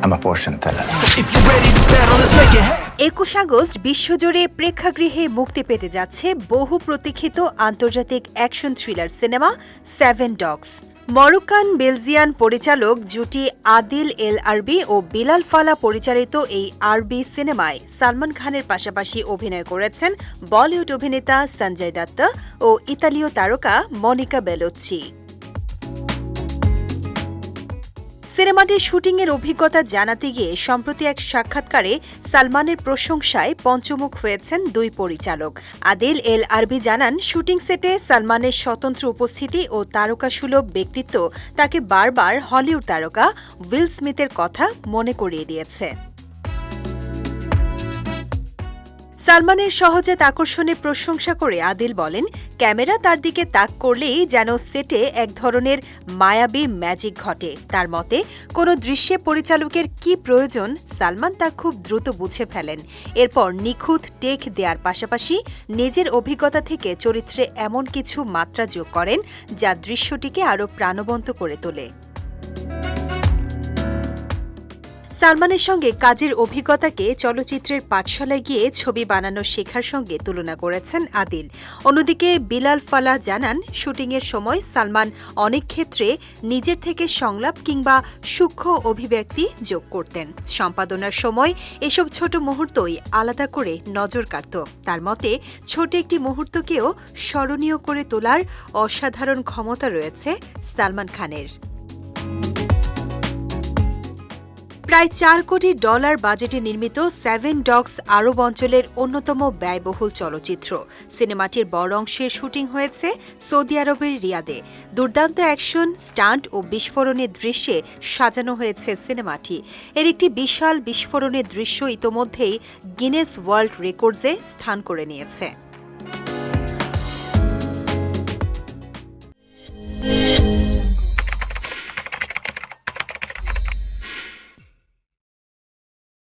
I'm a fortune teller. 21 August বিশ্বজুড়ে প্রেক্ষাগৃহে মুক্তি পেতে যাচ্ছে বহু প্রতীক্ষিত আন্তর্জাতিক action thriller cinema 7 dogs. Moroccan Belgian পরিচালক জুটি আদিল এল আরবি ও বিলাল ফালা পরিচালিত এই আরবি সিনেমায় সালমান খানের পাশাপাশি অভিনয় করেছেন বলিউড অভিনেতা সঞ্জয় দত্ত ও ইতালীয় তারকা মনিকা বেলুচ্চি। সিনেমাটির শুটিংয়ের অভিজ্ঞতা জানাতে গিয়ে সম্প্রতি এক সাক্ষাৎকারে সালমানের প্রশংসায় পঞ্চমুখ হয়েছেন দুই পরিচালক। আদিল এল আরবি জানান, শুটিং সেটে সালমানের স্বতন্ত্র উপস্থিতি ও তারকাসুলভ ব্যক্তিত্ব তাকে বারবার হলিউড তারকা উইল স্মিথের কথা মনে করিয়ে দিয়েছে। সালমানের সহজাত আকর্ষণের প্রশংসা করে আদিল বলেন, ক্যামেরা তার দিকে তাক করলেই যেন সেটে এক ধরনের মায়াবী ম্যাজিক ঘটে। তার মতে কোনো দৃশ্যে পরিচালকের কি প্রয়োজন সালমান তা খুব দ্রুত বুঝে ফেলেন। এরপর নিখুঁত টেক দেওয়ার পাশাপাশি নিজের অভিজ্ঞতা থেকে চরিত্রে এমন কিছু মাত্রা যোগ করেন যা দৃশ্যটিকে আরও প্রাণবন্ত করে তোলে। সালমানের সঙ্গে কাজের অভিজ্ঞতাকে চলচ্চিত্রের পাঠশালায় গিয়ে ছবি বানানো শেখার সঙ্গে তুলনা করেছেন আদিল। অন্যদিকে বিলাল ফালাহ জানান, শুটিংয়ের সময় সালমান অনেক ক্ষেত্রে নিজের থেকে সংলাপ কিংবা সূক্ষ্ম অভিব্যক্তি যোগ করতেন। সম্পাদনার সময় এসব ছোট মুহূর্তই আলাদা করে নজর কাড়ত। তার মতে ছোট একটি মুহূর্তকেও স্মরণীয় করে তোলার অসাধারণ ক্ষমতা রয়েছে সালমান খানের। প্রায় $4 কোটি বাজেটে নির্মিত 7 ডগস আরব অঞ্চলের অন্যতম ব্যয়বহুল চলচ্চিত্র। সিনেমাটির বড় অংশের শুটিং হয়েছে সৌদি আরবের রিয়াদে। দুর্দান্ত অ্যাকশন, স্টান্ট ও বিস্ফোরণের দৃশ্যে সাজানো হয়েছে সিনেমাটি। এর একটি বিশাল বিস্ফোরণের দৃশ্য ইতোমধ্যেই গিনেস ওয়ার্ল্ড রেকর্ডসে স্থান করে নিয়েছে।